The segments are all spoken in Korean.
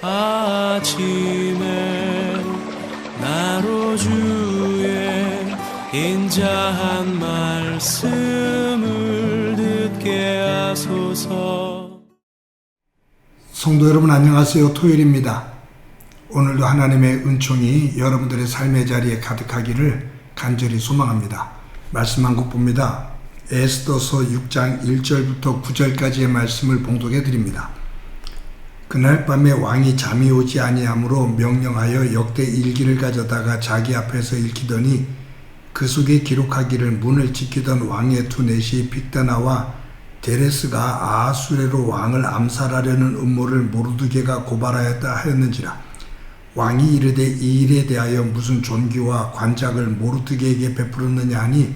아침에 나로 주의 인자한 말씀을 듣게 하소서. 성도 여러분 안녕하세요. 토요일입니다. 오늘도 하나님의 은총이 여러분들의 삶의 자리에 가득하기를 간절히 소망합니다. 말씀 한 곡 봅니다. 에스더서 6장 1절부터 9절까지의 말씀을 봉독해 드립니다. 그날 밤에 왕이 잠이 오지 아니하므로 명령하여 역대 일기를 가져다가 자기 앞에서 읽히더니 그 속에 기록하기를 문을 지키던 왕의 두 넷이 빅다나와 데레스가 아하수에로 왕을 암살하려는 음모를 모르드게가 고발하였다 하였는지라. 왕이 이르되 이 일에 대하여 무슨 존귀와 관작을 모르드게에게 베풀었느냐 하니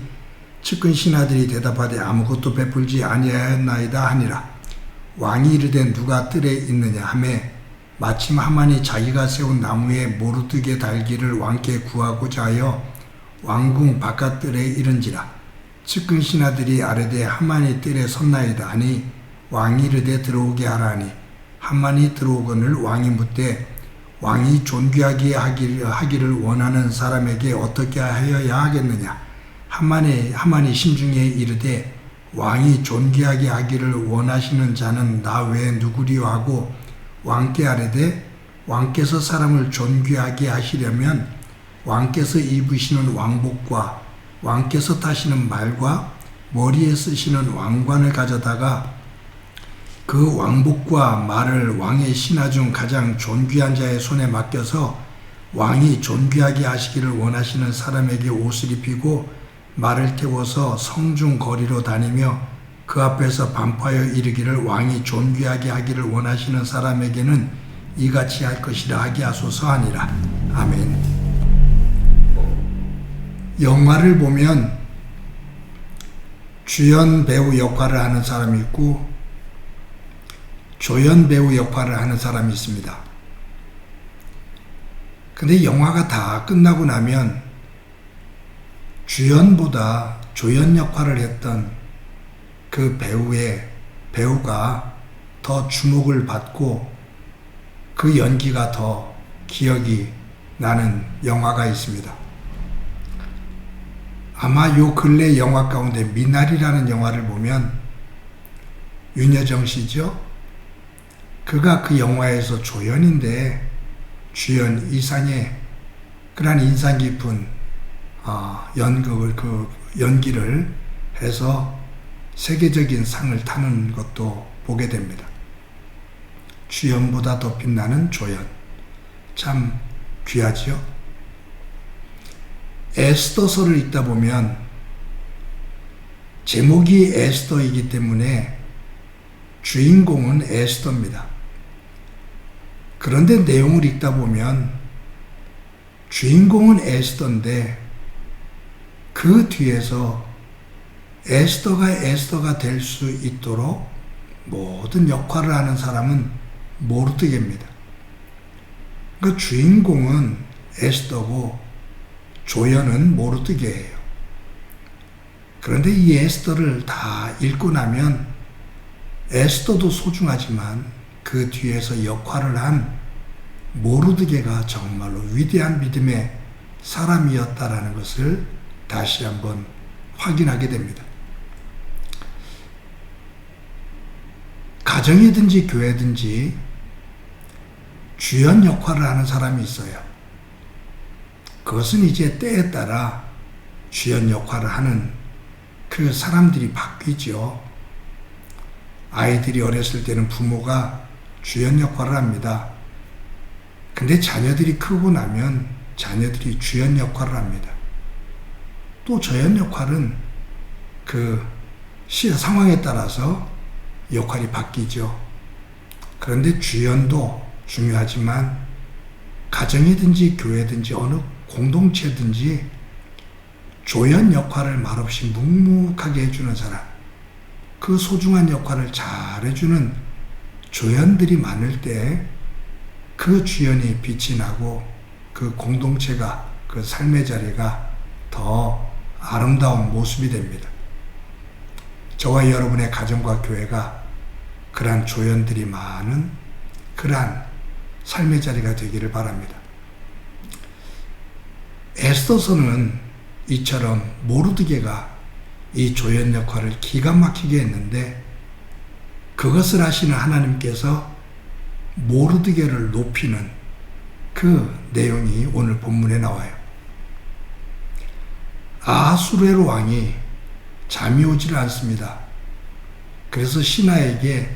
측근 신하들이 대답하되 아무것도 베풀지 아니하였나이다 하니라. 왕이 이르되 누가 뜰에 있느냐 하매 마침 하만이 자기가 세운 나무에 모르드게 달기를 왕께 구하고자 하여 왕궁 바깥뜰에 이른지라. 측근 신하들이 아뢰되 하만이 뜰에 섰나이다 하니 왕이 이르되 들어오게 하라니 하만이 들어오거늘 왕이 묻되 왕이 존귀하게 하기를 원하는 사람에게 어떻게 하여야 하겠느냐. 하만이 심중에 이르되 왕이 존귀하게 하기를 원하시는 자는 나 외에 누구리요 하고 왕께 아뢰되 왕께서 사람을 존귀하게 하시려면 왕께서 입으시는 왕복과 왕께서 타시는 말과 머리에 쓰시는 왕관을 가져다가 그 왕복과 말을 왕의 신하 중 가장 존귀한 자의 손에 맡겨서 왕이 존귀하게 하시기를 원하시는 사람에게 옷을 입히고 말을 태워서 성중 거리로 다니며 그 앞에서 반포하여 이르기를 왕이 존귀하게 하기를 원하시는 사람에게는 이같이 할 것이라 하게 하소서 하니라. 아멘. 영화를 보면 주연 배우 역할을 하는 사람이 있고 조연 배우 역할을 하는 사람이 있습니다. 근데 영화가 다 끝나고 나면 주연보다 조연 역할을 했던 그 배우가 더 주목을 받고 그 연기가 더 기억이 나는 영화가 있습니다. 아마 요 근래 영화 가운데 미나리라는 영화를 보면 윤여정 씨죠? 그가 그 영화에서 조연인데 주연 이상의 그런 인상 깊은 연기를 해서 세계적인 상을 타는 것도 보게 됩니다. 주연보다 더 빛나는 조연. 참 귀하지요? 에스더서를 읽다 보면 제목이 에스더이기 때문에 주인공은 에스더입니다. 그런데 내용을 읽다 보면 주인공은 에스더인데 그 뒤에서 에스더가 될 수 있도록 모든 역할을 하는 사람은 모르드게입니다. 그러니까 주인공은 에스더고 조연은 모르드게예요. 그런데 이 에스더를 다 읽고 나면 에스더도 소중하지만 그 뒤에서 역할을 한 모르드게가 정말로 위대한 믿음의 사람이었다라는 것을 다시 한번 확인하게 됩니다. 가정이든지 교회든지 주연 역할을 하는 사람이 있어요. 그것은 이제 때에 따라 주연 역할을 하는 그 사람들이 바뀌죠. 아이들이 어렸을 때는 부모가 주연 역할을 합니다. 근데 자녀들이 크고 나면 자녀들이 주연 역할을 합니다. 또 조연 역할은 그 상황에 따라서 역할이 바뀌죠. 그런데 주연도 중요하지만 가정이든지 교회든지 어느 공동체든지 조연 역할을 말없이 묵묵하게 해주는 사람, 그 소중한 역할을 잘 해주는 조연들이 많을 때 그 주연이 빛이 나고 그 공동체가 그 삶의 자리가 더 아름다운 모습이 됩니다. 저와 여러분의 가정과 교회가 그러한 조연들이 많은 그러한 삶의 자리가 되기를 바랍니다. 에스더서는 이처럼 모르드게가 이 조연 역할을 기가 막히게 했는데 그것을 하시는 하나님께서 모르드게를 높이는 그 내용이 오늘 본문에 나와요. 아하수에로 왕이 잠이 오지를 않습니다. 그래서 신하에게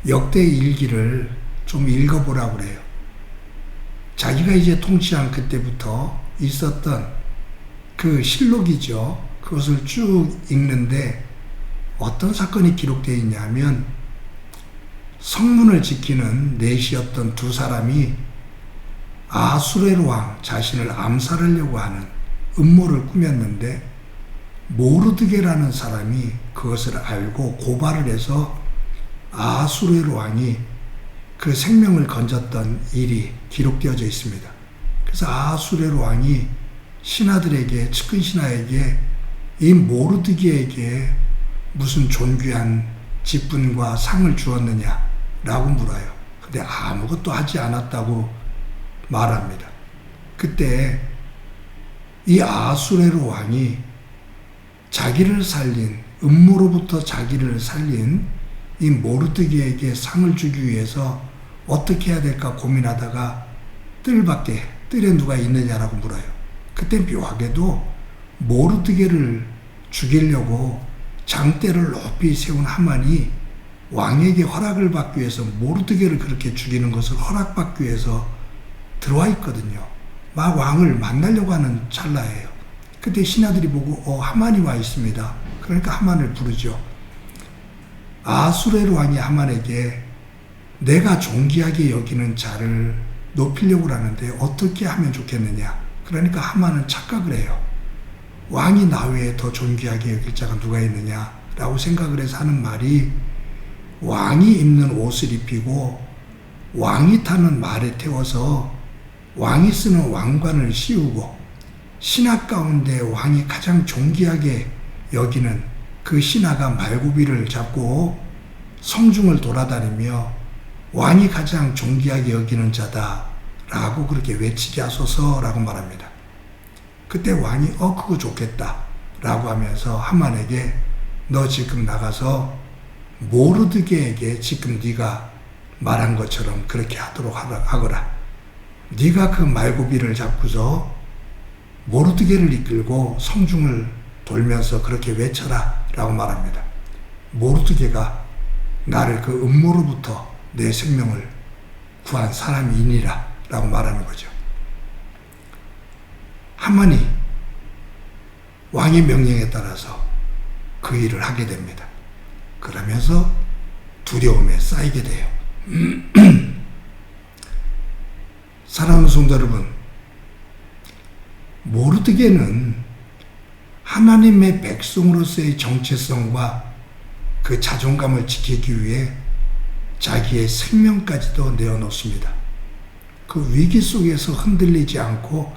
역대 일기를 좀 읽어보라고 그래요. 자기가 이제 통치한 그때부터 있었던 그 실록이죠. 그것을 쭉 읽는데 어떤 사건이 기록되어 있냐면 성문을 지키는 넷이었던 두 사람이 아하수에로 왕 자신을 암살하려고 하는 음모를 꾸몄는데 모르드게라는 사람이 그것을 알고 고발을 해서 아하수에로 왕이 그 생명을 건졌던 일이 기록되어져 있습니다. 그래서 아하수에로 왕이 신하들에게, 측근 신하에게 이 모르드게에게 무슨 존귀한 직분과 상을 주었느냐라고 물어요. 근데 아무것도 하지 않았다고 말합니다. 그때 이 아하수에로 왕이 자기를 살린, 음모로부터 자기를 살린 이 모르드게에게 상을 주기 위해서 어떻게 해야 될까 고민하다가 뜰에 누가 있느냐라고 물어요. 그때 묘하게도 모르드게를 죽이려고 장대를 높이 세운 하만이 왕에게 허락을 받기 위해서 모르드게를 그렇게 죽이는 것을 허락받기 위해서 들어와 있거든요. 막 왕을 만나려고 하는 찰나예요. 그때 신하들이 보고 하만이 와 있습니다. 그러니까 하만을 부르죠. 아하수에로 왕이 하만에게 내가 존귀하게 여기는 자를 높이려고 하는데 어떻게 하면 좋겠느냐. 그러니까 하만은 착각을 해요. 왕이 나 외에 더 존귀하게 여길 자가 누가 있느냐라고 생각을 해서 하는 말이 왕이 입는 옷을 입히고 왕이 타는 말에 태워서 왕이 쓰는 왕관을 씌우고 신하 가운데 왕이 가장 존귀하게 여기는 그 신하가 말고비를 잡고 성중을 돌아다니며 왕이 가장 존귀하게 여기는 자다라고 그렇게 외치게 하소서라고 말합니다. 그때 왕이 그거 좋겠다 라고 하면서 하만에게 너 지금 나가서 모르드게에게 지금 네가 말한 것처럼 그렇게 하도록 하거라. 네가 그 말고비를 잡고서 모르드게를 이끌고 성중을 돌면서 그렇게 외쳐라 라고 말합니다. 모르드게가 나를 그 음모로부터 내 생명을 구한 사람이니라 라고 말하는 거죠. 하만이 왕의 명령에 따라서 그 일을 하게 됩니다. 그러면서 두려움에 쌓이게 돼요. 사랑하는 성도 여러분, 모르드게는 하나님의 백성으로서의 정체성과 그 자존감을 지키기 위해 자기의 생명까지도 내어놓습니다. 그 위기 속에서 흔들리지 않고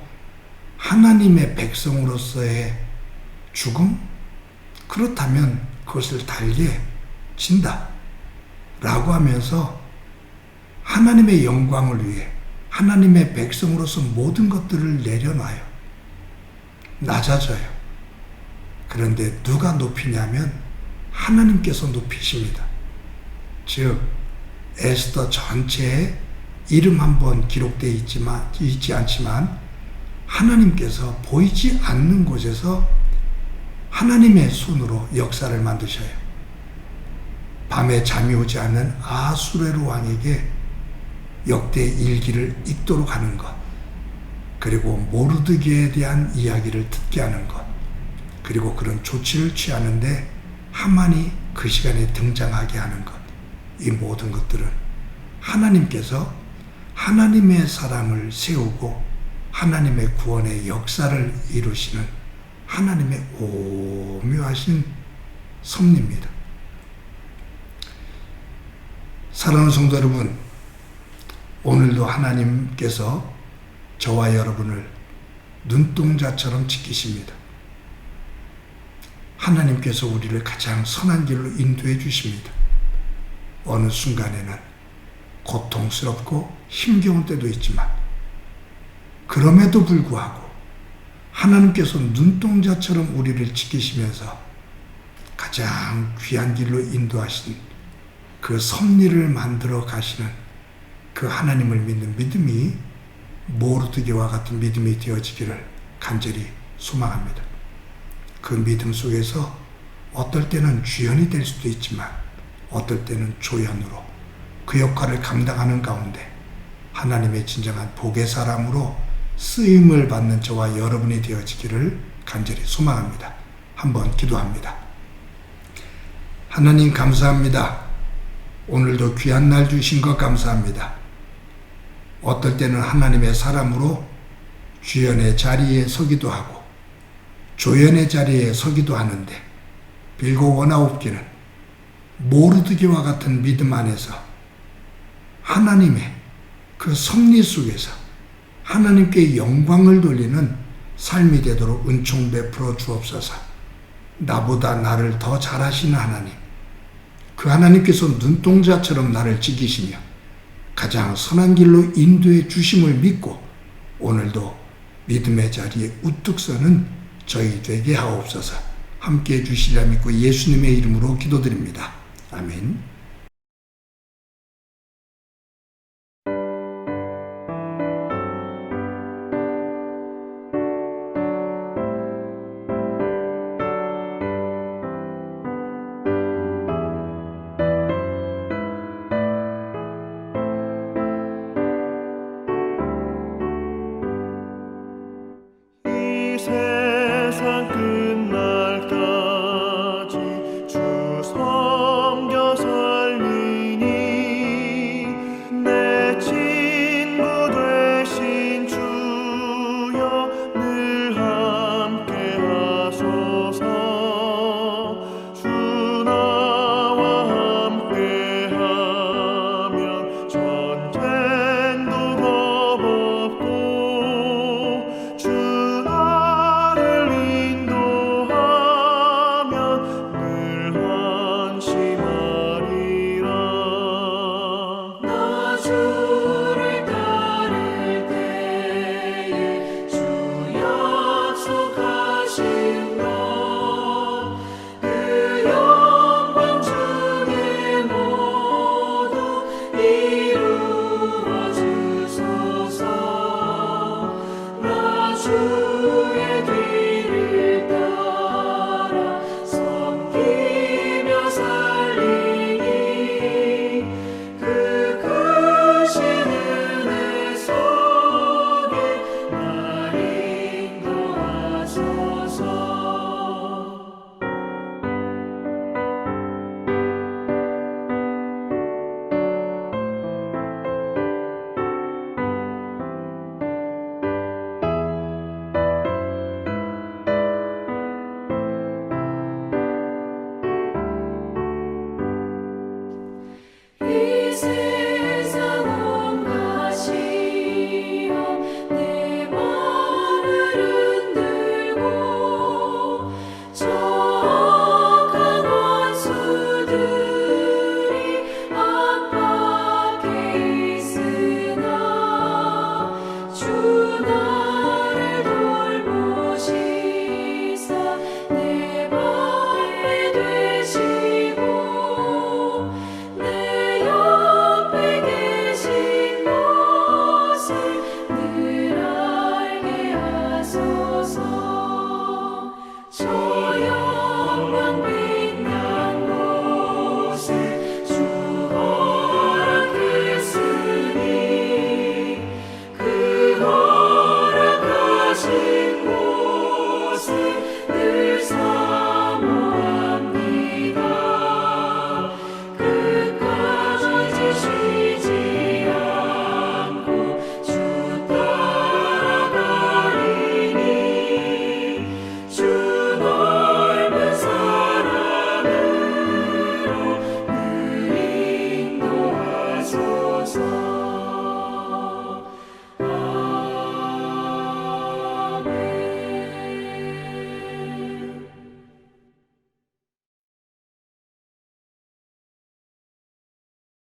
하나님의 백성으로서의 죽음? 그렇다면 그것을 달게 진다 라고 하면서 하나님의 영광을 위해 하나님의 백성으로서 모든 것들을 내려놔요. 낮아져요. 그런데 누가 높이냐면 하나님께서 높이십니다. 즉 에스더 전체에 이름 한번 기록되어 있지 않지만 하나님께서 보이지 않는 곳에서 하나님의 손으로 역사를 만드셔요. 밤에 잠이 오지 않는 아하수에로 왕에게 역대 일기를 읽도록 하는 것, 그리고 모르드게에 대한 이야기를 듣게 하는 것, 그리고 그런 조치를 취하는데 하만이 그 시간에 등장하게 하는 것, 이 모든 것들은 하나님께서 하나님의 사람을 세우고 하나님의 구원의 역사를 이루시는 하나님의 오묘하신 섭리입니다. 사랑하는 성도 여러분, 오늘도 하나님께서 저와 여러분을 눈동자처럼 지키십니다. 하나님께서 우리를 가장 선한 길로 인도해 주십니다. 어느 순간에는 고통스럽고 힘겨운 때도 있지만 그럼에도 불구하고 하나님께서 눈동자처럼 우리를 지키시면서 가장 귀한 길로 인도하신 그 섭리를 만들어 가시는 그 하나님을 믿는 믿음이 모르드게와 같은 믿음이 되어지기를 간절히 소망합니다. 그 믿음 속에서 어떨 때는 주연이 될 수도 있지만 어떨 때는 조연으로 그 역할을 감당하는 가운데 하나님의 진정한 복의 사람으로 쓰임을 받는 저와 여러분이 되어지기를 간절히 소망합니다. 한번 기도합니다. 하나님 감사합니다. 오늘도 귀한 날 주신 것 감사합니다. 어떨 때는 하나님의 사람으로 주연의 자리에 서기도 하고 조연의 자리에 서기도 하는데 빌고 원하옵기는 모르드게와 같은 믿음 안에서 하나님의 그 섭리 속에서 하나님께 영광을 돌리는 삶이 되도록 은총 베풀어 주옵소서. 나보다 나를 더 잘하시는 하나님, 그 하나님께서 눈동자처럼 나를 지키시며 가장 선한 길로 인도해 주심을 믿고 오늘도 믿음의 자리에 우뚝 서는 저희 되게 하옵소서. 함께해 주시리라 믿고 예수님의 이름으로 기도드립니다. 아멘.